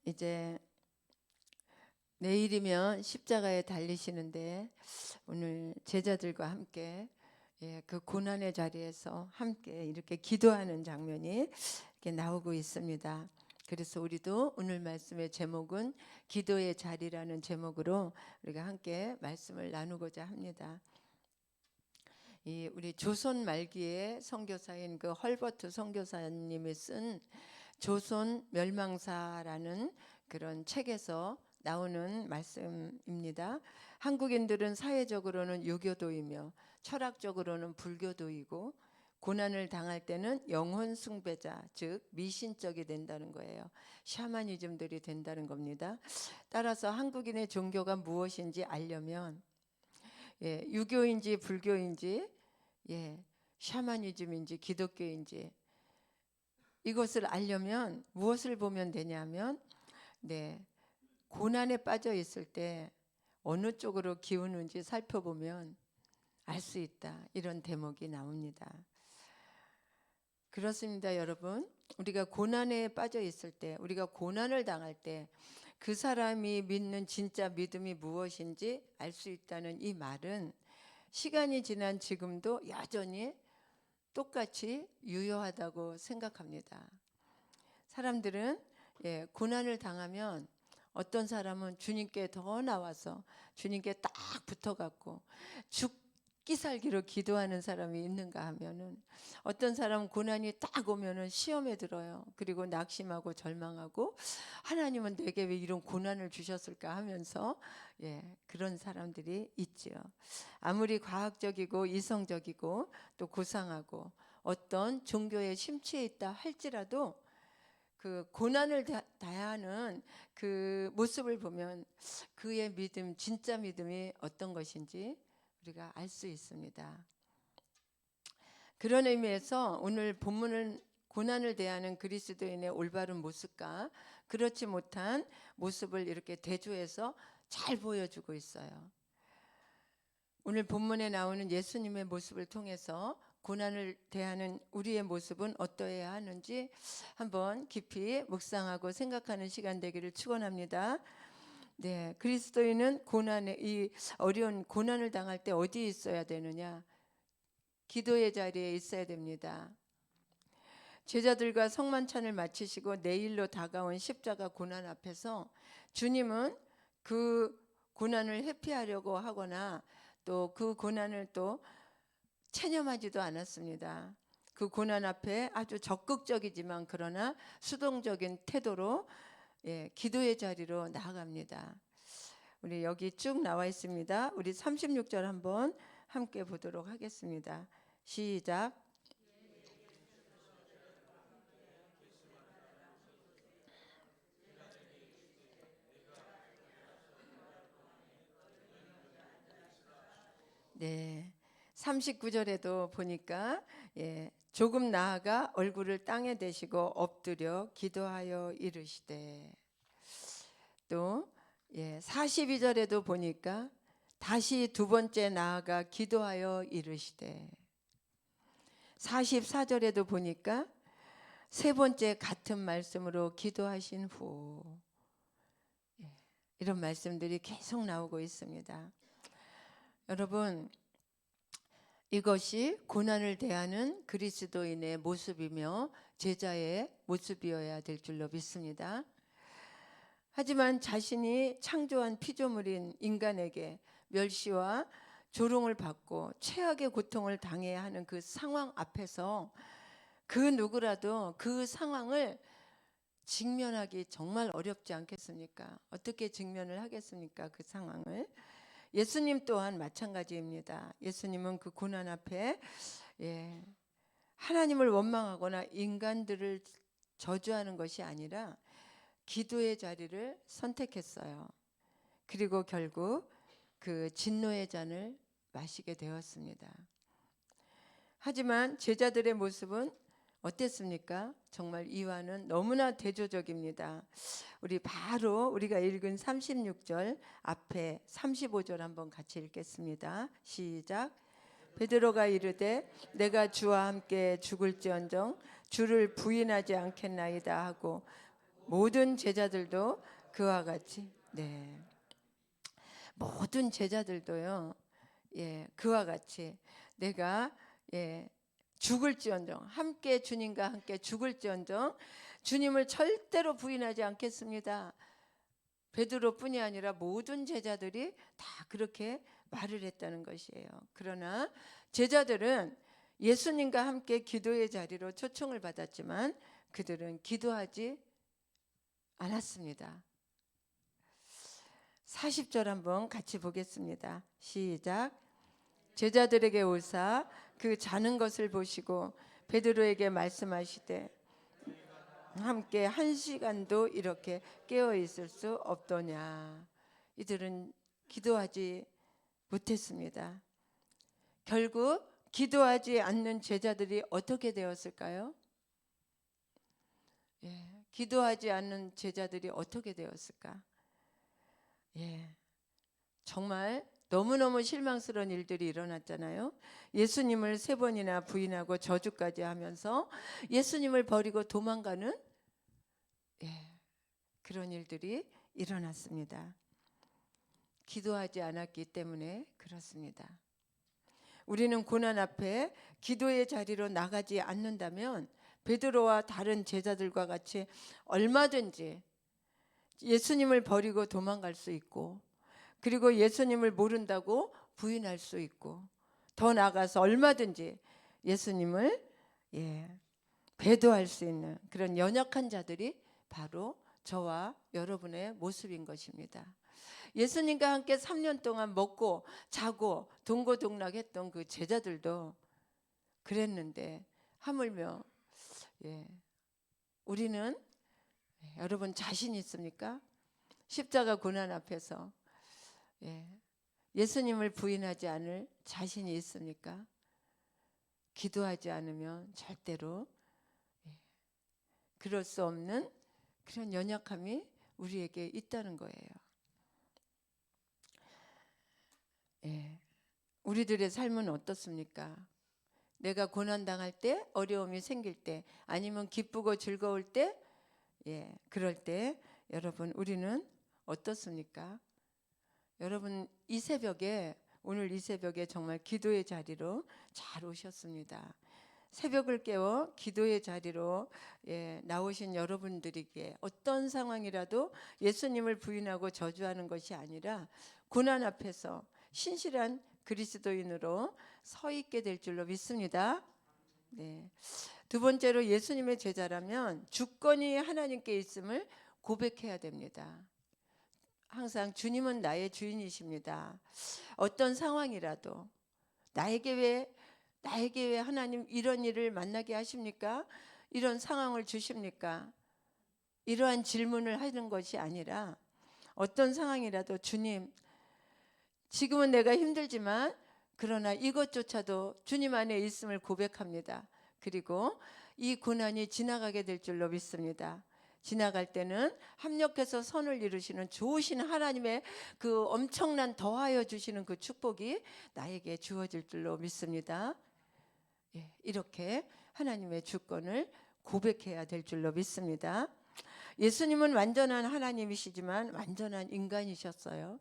이제 내일이면 십자가에 달리시는데 오늘 제자들과 함께 그 고난의 자리에서 함께 이렇게 기도하는 장면이 이렇게 나오고 있습니다. 그래서 우리도 오늘 말씀의 제목은 기도의 자리라는 제목으로 우리가 함께 말씀을 나누고자 합니다. 우리 조선 말기에 선교사인 그 헐버트 선교사님이 쓴 조선 멸망사라는 그런 책에서 나오는 말씀입니다. 한국인들은 사회적으로는 유교도이며 철학적으로는 불교도이고 고난을 당할 때는 영혼 숭배자, 즉 미신적이 된다는 거예요. 샤머니즘들이 된다는 겁니다. 따라서 한국인의 종교가 무엇인지 알려면 유교인지 불교인지 샤머니즘인지 기독교인지 이것을 알려면 무엇을 보면 되냐면 고난에 빠져 있을 때 어느 쪽으로 기우는지 살펴보면 알 수 있다. 이런 대목이 나옵니다. 그렇습니다, 여러분. 우리가 고난에 빠져 있을 때, 우리가 고난을 당할 때 그 사람이 믿는 진짜 믿음이 무엇인지 알 수 있다는 이 말은 시간이 지난 지금도 여전히 똑같이 유효하다고 생각합니다. 사람들은 고난을 당하면 어떤 사람은 주님께 더 나와서 주님께 딱 붙어갖고 죽기 살기로 기도하는 사람이 있는가 하면은 어떤 사람은 고난이 딱 오면은 시험에 들어요. 그리고 낙심하고 절망하고 하나님은 내게 왜 이런 고난을 주셨을까 하면서 그런 사람들이 있지요. 아무리 과학적이고 이성적이고 또 고상하고 어떤 종교에 심취해 있다 할지라도 그 고난을 다하는 그 모습을 보면 그의 믿음, 진짜 믿음이 어떤 것인지 우리가 알 수 있습니다. 그런 의미에서 오늘 본문은 고난을 대하는 그리스도인의 올바른 모습과 그렇지 못한 모습을 이렇게 대조해서 잘 보여주고 있어요. 오늘 본문에 나오는 예수님의 모습을 통해서 고난을 대하는 우리의 모습은 어떠해야 하는지 한번 깊이 묵상하고 생각하는 시간 되기를 축원합니다. 그리스도인은 이 어려운 고난을 당할 때 어디에 있어야 되느냐? 기도의 자리에 있어야 됩니다. 제자들과 성만찬을 마치시고 내일로 다가온 십자가 고난 앞에서 주님은 그 고난을 회피하려고 하거나 또 그 고난을 또 체념하지도 않았습니다. 그 고난 앞에 아주 적극적이지만 그러나 수동적인 태도로 기도의 자리로 나아갑니다. 우리 여기 쭉 나와 있습니다. 우리 36절 한번 함께 보도록 하겠습니다. 시작. 네. 39절에도 보니까 조금 나아가 얼굴을 땅에 대시고 엎드려 기도하여 이르시되, 또 42절에도 보니까 다시 두 번째 나아가 기도하여 이르시되, 44절에도 보니까 세 번째 같은 말씀으로 기도하신 후 이런 말씀들이 계속 나오고 있습니다. 여러분, 이것이 고난을 대하는 그리스도인의 모습이며 제자의 모습이어야 될 줄로 믿습니다. 하지만 자신이 창조한 피조물인 인간에게 멸시와 조롱을 받고 최악의 고통을 당해야 하는 그 상황 앞에서 그 누구라도 그 상황을 직면하기 정말 어렵지 않겠습니까? 어떻게 직면을 하겠습니까? 그 상황을. 예수님 또한 마찬가지입니다. 예수님은 그 고난 앞에 하나님을 원망하거나 인간들을 저주하는 것이 아니라 기도의 자리를 선택했어요. 그리고 결국 그 진노의 잔을 마시게 되었습니다. 하지만 제자들의 모습은 어땠습니까? 정말 이와는 너무나 대조적입니다. 우리 바로 우리가 읽은 36절 앞에 35절 한번 같이 읽겠습니다. 시작. 베드로가 이르되 내가 주와 함께 죽을지언정 주를 부인하지 않겠나이다 하고 모든 제자들도 그와 같이. 네. 모든 제자들도요. 예, 그와 같이 내가 예, 죽을지언정 함께 주님과 함께 죽을지언정 주님을 절대로 부인하지 않겠습니다. 베드로뿐이 아니라 모든 제자들이 다 그렇게 말을 했다는 것이에요. 그러나 제자들은 예수님과 함께 기도의 자리로 초청을 받았지만 그들은 기도하지 않았습니다. 40절 한번 같이 보겠습니다. 시작. 제자들에게 오사 그 자는 것을 보시고 베드로에게 말씀하시되 함께 1시간도 이렇게 깨어 있을 수 없더냐. 이들은 기도하지 못했습니다. 결국 기도하지 않는 제자들이 어떻게 되었을까요? 예, 기도하지 않는 제자들이 어떻게 되었을까? 예, 정말 너무너무 실망스러운 일들이 일어났잖아요. 예수님을 3번이나 부인하고 저주까지 하면서 예수님을 버리고 도망가는 그런 일들이 일어났습니다. 기도하지 않았기 때문에 그렇습니다. 우리는 고난 앞에 기도의 자리로 나가지 않는다면 베드로와 다른 제자들과 같이 얼마든지 예수님을 버리고 도망갈 수 있고, 그리고 예수님을 모른다고 부인할 수 있고, 더 나아가서 얼마든지 예수님을 배도할 수 있는 그런 연약한 자들이 바로 저와 여러분의 모습인 것입니다. 예수님과 함께 3년 동안 먹고 자고 동고동락했던 그 제자들도 그랬는데 하물며 우리는 여러분 자신 있습니까? 십자가 고난 앞에서 예수님을 부인하지 않을 자신이 있습니까? 기도하지 않으면 절대로 그럴 수 없는 그런 연약함이 우리에게 있다는 거예요. 우리들의 삶은 어떻습니까? 내가 고난당할 때, 어려움이 생길 때, 아니면 기쁘고 즐거울 때, 그럴 때 여러분 우리는 어떻습니까? 여러분 이 새벽에, 오늘 이 새벽에 정말 기도의 자리로 잘 오셨습니다. 새벽을 깨워 기도의 자리로 나오신 여러분들에게 어떤 상황이라도 예수님을 부인하고 저주하는 것이 아니라 고난 앞에서 신실한 그리스도인으로 서 있게 될 줄로 믿습니다. 네. 두 번째로 예수님의 제자라면 주권이 하나님께 있음을 고백해야 됩니다. 항상 주님은 나의 주인이십니다. 어떤 상황이라도 나에게 왜 하나님 이런 일을 만나게 하십니까? 이런 상황을 주십니까? 이러한 질문을 하는 것이 아니라 어떤 상황이라도 주님, 지금은 내가 힘들지만 그러나 이것조차도 주님 안에 있음을 고백합니다. 그리고 이 고난이 지나가게 될 줄로 믿습니다. 지나갈 때는 합력해서 선을 이루시는 좋으신 하나님의 그 엄청난 더하여 주시는 그 축복이 나에게 주어질 줄로 믿습니다. 이렇게 하나님의 주권을 고백해야 될 줄로 믿습니다. 예수님은 완전한 하나님이시지만 완전한 인간이셨어요.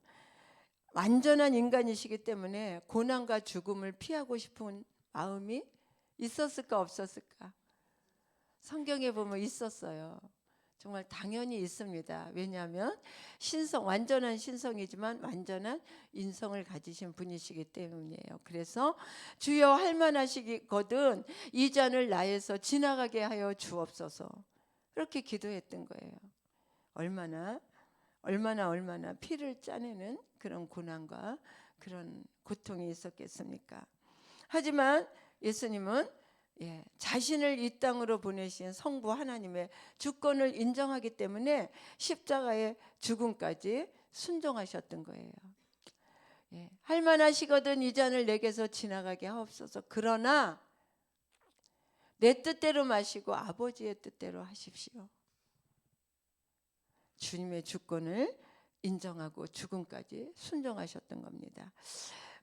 완전한 인간이시기 때문에 고난과 죽음을 피하고 싶은 마음이 있었을까 없었을까? 성경에 보면 있었어요. 정말 당연히 있습니다. 왜냐하면 완전한 신성이지만 완전한 인성을 가지신 분이시기 때문이에요. 그래서 주여 할 만하시거든 이 잔을 나에서 지나가게 하여 주옵소서. 그렇게 기도했던 거예요. 얼마나 피를 짜내는 그런 고난과 그런 고통이 있었겠습니까? 하지만 예수님은 자신을 이 땅으로 보내신 성부 하나님의 주권을 인정하기 때문에 십자가의 죽음까지 순종하셨던 거예요. 할 만하시거든 이 잔을 내게서 지나가게 하옵소서. 그러나 내 뜻대로 마시고 아버지의 뜻대로 하십시오. 주님의 주권을 인정하고 죽음까지 순종하셨던 겁니다.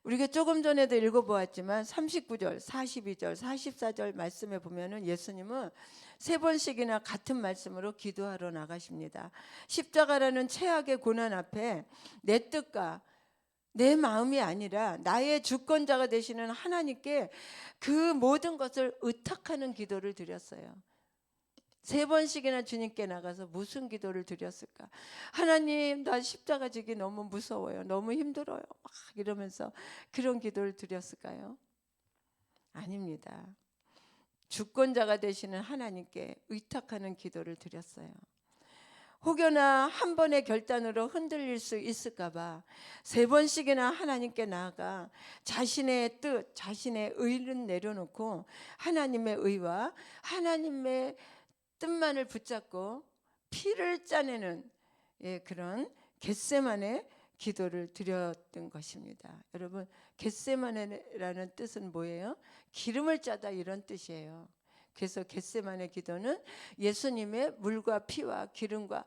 우리가 조금 전에도 읽어보았지만 39절, 42절, 44절 말씀에 보면은 예수님은 3번씩이나 같은 말씀으로 기도하러 나가십니다. 십자가라는 최악의 고난 앞에 내 뜻과 내 마음이 아니라 나의 주권자가 되시는 하나님께 그 모든 것을 의탁하는 기도를 드렸어요. 3번씩이나 주님께 나가서 무슨 기도를 드렸을까? 하나님, 나 십자가 지기 너무 무서워요. 너무 힘들어요. 막 이러면서 그런 기도를 드렸을까요? 아닙니다. 주권자가 되시는 하나님께 의탁하는 기도를 드렸어요. 혹여나 한 번의 결단으로 흔들릴 수 있을까봐 3번씩이나 하나님께 나아가 자신의 뜻, 자신의 의를 내려놓고 하나님의 의와 하나님의 뜻만을 붙잡고 피를 짜내는 그런 겟세마네 기도를 드렸던 것입니다. 여러분, 겟세마네라는 뜻은 뭐예요? 기름을 짜다 이런 뜻이에요. 그래서 겟세마네 기도는 예수님의 물과 피와 기름과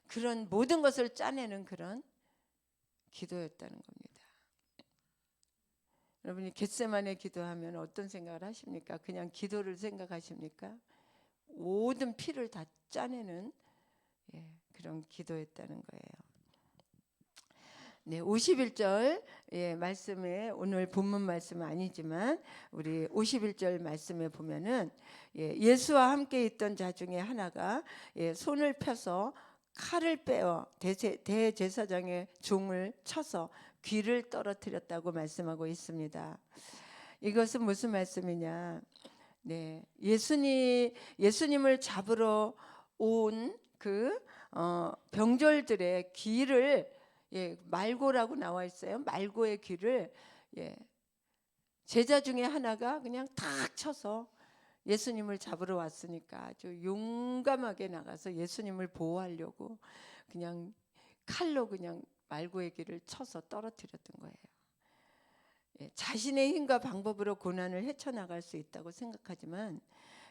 그런 모든 것을 짜내는 그런 기도였다는 겁니다. 여러분이 겟세마네 기도하면 어떤 생각을 하십니까? 그냥 기도를 생각하십니까? 모든 피를 다 짜내는 그런 기도였다는 거예요. 네, 51절 말씀에 오늘 본문 말씀은 아니지만 우리 51절 말씀에 보면은 예수와 함께 있던 자 중에 하나가 손을 펴서 칼을 빼어 대제사장의 종을 쳐서 귀를 떨어뜨렸다고 말씀하고 있습니다. 이것은 무슨 말씀이냐? 네, 예수님을 잡으러 온 그 병졸들의 귀를 말고라고 나와 있어요. 말고의 귀를 제자 중에 하나가 그냥 탁 쳐서 예수님을 잡으러 왔으니까 아주 용감하게 나가서 예수님을 보호하려고 그냥 칼로 그냥 말고의 귀를 쳐서 떨어뜨렸던 거예요. 자신의 힘과 방법으로 고난을 헤쳐나갈 수 있다고 생각하지만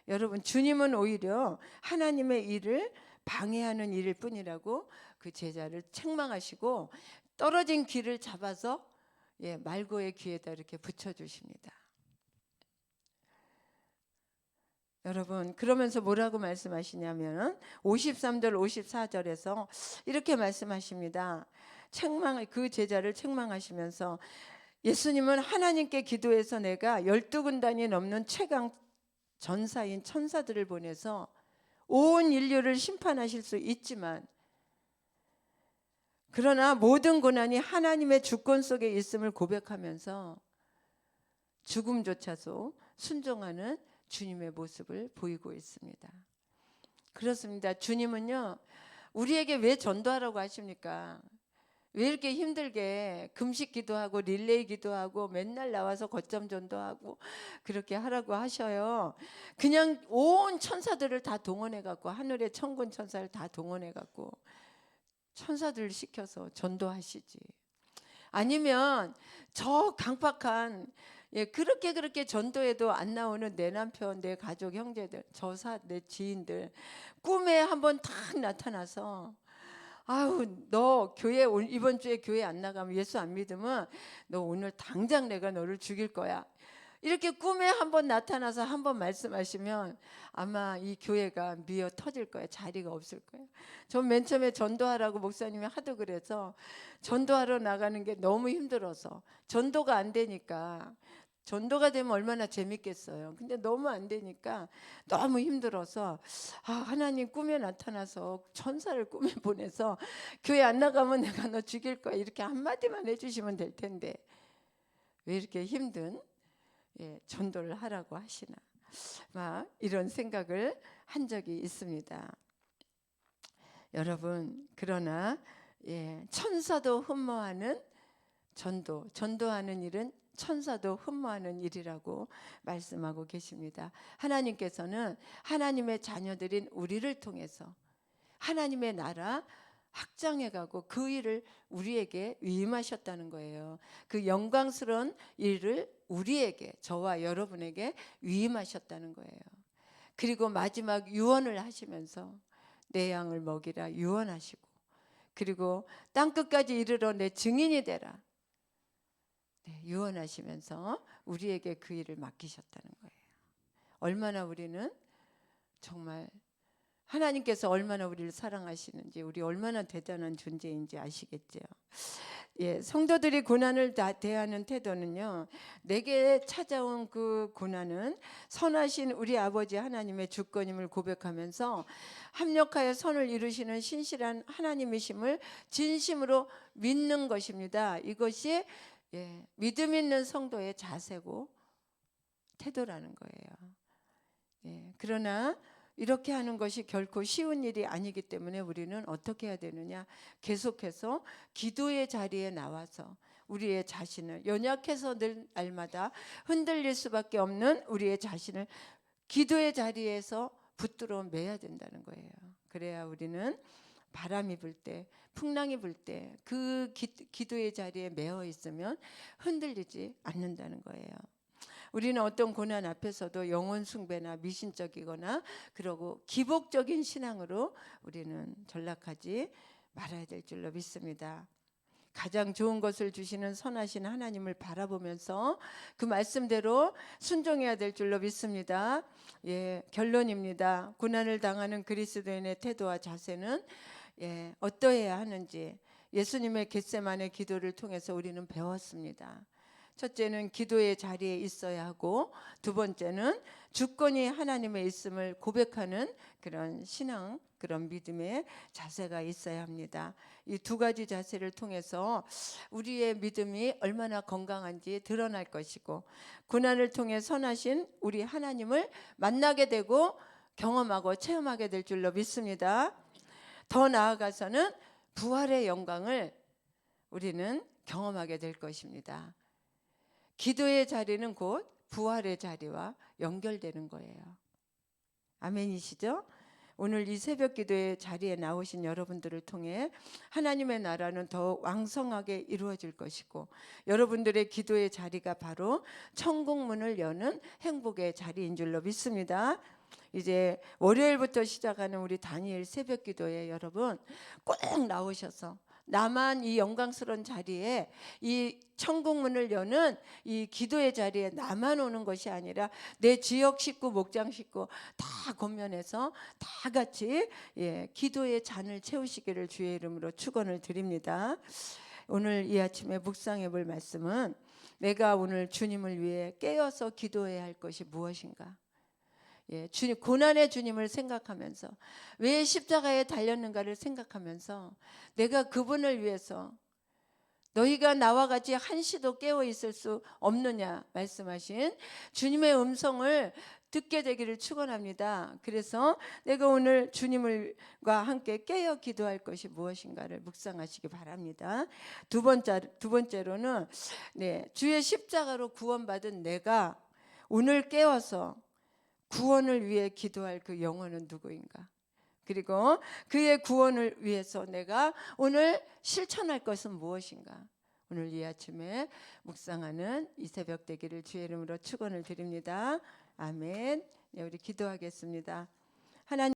여러분, 주님은 오히려 하나님의 일을 방해하는 일일 뿐이라고 그 제자를 책망하시고 떨어진 귀를 잡아서 말고의 귀에다 이렇게 붙여주십니다. 여러분, 그러면서 뭐라고 말씀하시냐면 53절 54절에서 이렇게 말씀하십니다. 그 제자를 책망하시면서 예수님은 하나님께 기도해서 내가 12군단이 넘는 최강 전사인 천사들을 보내서 온 인류를 심판하실 수 있지만 그러나 모든 고난이 하나님의 주권 속에 있음을 고백하면서 죽음조차도 순종하는 주님의 모습을 보이고 있습니다. 그렇습니다. 주님은요, 우리에게 왜 전도하라고 하십니까? 왜 이렇게 힘들게 금식 기도하고 릴레이 기도하고 맨날 나와서 거점 전도하고 그렇게 하라고 하셔요? 그냥 온 천사들을 다 동원해 갖고, 하늘의 천군 천사를 다 동원해 갖고 천사들을 시켜서 전도하시지. 아니면 저 강팍한 그렇게 전도해도 안 나오는 내 남편, 내 가족, 형제들, 내 지인들 꿈에 한번 탁 나타나서 아유, 너 교회 이번 주에 교회 안 나가면 예수 안 믿으면 너 오늘 당장 내가 너를 죽일 거야. 이렇게 꿈에 한번 나타나서 한번 말씀하시면 아마 이 교회가 미어 터질 거예요. 자리가 없을 거예요. 전 맨 처음에 전도하라고 목사님이 하도 그래서 전도하러 나가는 게 너무 힘들어서 전도가 안 되니까 전도가 되면 얼마나 재밌겠어요. 근데 너무 안 되니까 너무 힘들어서 하나님 꿈에 나타나서 천사를 꿈에 보내서 교회 안 나가면 내가 너 죽일 거야 이렇게 한마디만 해주시면 될 텐데 왜 이렇게 힘든 전도를 하라고 하시나 막 이런 생각을 한 적이 있습니다. 여러분, 그러나 천사도 흠모하는 전도하는 일은 천사도 흠모하는 일이라고 말씀하고 계십니다. 하나님께서는 하나님의 자녀들인 우리를 통해서 하나님의 나라 확장해가고 그 일을 우리에게 위임하셨다는 거예요. 그 영광스러운 일을 우리에게, 저와 여러분에게 위임하셨다는 거예요. 그리고 마지막 유언을 하시면서 내 양을 먹이라 유언하시고, 그리고 땅끝까지 이르러 내 증인이 되라. 유언하시면서 우리에게 그 일을 맡기셨다는 거예요. 얼마나 우리는 정말 하나님께서 얼마나 우리를 사랑하시는지, 우리 얼마나 대단한 존재인지 아시겠죠. 성도들이 고난을 대하는 태도는요, 내게 찾아온 그 고난은 선하신 우리 아버지 하나님의 주권임을 고백하면서 합력하여 선을 이루시는 신실한 하나님이심을 진심으로 믿는 것입니다. 이것이 믿음 있는 성도의 자세고 태도라는 거예요. 그러나 이렇게 하는 것이 결코 쉬운 일이 아니기 때문에 우리는 어떻게 해야 되느냐? 계속해서 기도의 자리에 나와서 우리의 자신을, 연약해서 늘 날마다 흔들릴 수밖에 없는 우리의 자신을 기도의 자리에서 붙들어 매야 된다는 거예요. 그래야 우리는 바람이 불 때, 풍랑이 불 때 그 기도의 자리에 매어 있으면 흔들리지 않는다는 거예요. 우리는 어떤 고난 앞에서도 영혼 숭배나 미신적이거나 그러고 기복적인 신앙으로 우리는 전락하지 말아야 될 줄로 믿습니다. 가장 좋은 것을 주시는 선하신 하나님을 바라보면서 그 말씀대로 순종해야 될 줄로 믿습니다. 결론입니다. 고난을 당하는 그리스도인의 태도와 자세는 어떠해야 하는지 예수님의 겟세마네 기도를 통해서 우리는 배웠습니다. 첫째는 기도의 자리에 있어야 하고, 두 번째는 주권이 하나님의 있음을 고백하는 그런 신앙, 그런 믿음의 자세가 있어야 합니다. 이 두 가지 자세를 통해서 우리의 믿음이 얼마나 건강한지 드러날 것이고, 고난을 통해 선하신 우리 하나님을 만나게 되고 경험하고 체험하게 될 줄로 믿습니다. 더 나아가서는 부활의 영광을 우리는 경험하게 될 것입니다. 기도의 자리는 곧 부활의 자리와 연결되는 거예요. 아멘이시죠? 오늘 이 새벽 기도의 자리에 나오신 여러분들을 통해 하나님의 나라는 더 왕성하게 이루어질 것이고, 여러분들의 기도의 자리가 바로 천국문을 여는 행복의 자리인 줄로 믿습니다. 이제 월요일부터 시작하는 우리 다니엘 새벽 기도에 여러분 꼭 나오셔서 나만 이 영광스러운 자리에, 이 천국문을 여는 이 기도의 자리에 나만 오는 것이 아니라 내 지역 식구, 목장 식구 다 권면해서 다 같이 기도의 잔을 채우시기를 주의 이름으로 축원을 드립니다. 오늘 이 아침에 묵상해 볼 말씀은, 내가 오늘 주님을 위해 깨어서 기도해야 할 것이 무엇인가? 주님, 고난의 주님을 생각하면서, 왜 십자가에 달렸는가를 생각하면서, 내가 그분을 위해서 너희가 나와 같이 한시도 깨어 있을 수 없느냐 말씀하신 주님의 음성을 듣게 되기를 축원합니다. 그래서 내가 오늘 주님과 함께 깨어 기도할 것이 무엇인가를 묵상하시기 바랍니다. 두 번째로는 주의 십자가로 구원받은 내가 오늘 깨어서 구원을 위해 기도할 그 영혼은 누구인가? 그리고 그의 구원을 위해서 내가 오늘 실천할 것은 무엇인가? 오늘 이 아침에 묵상하는 이 새벽 되기를 주의 이름으로 축원을 드립니다. 아멘. 우리 기도하겠습니다. 하나님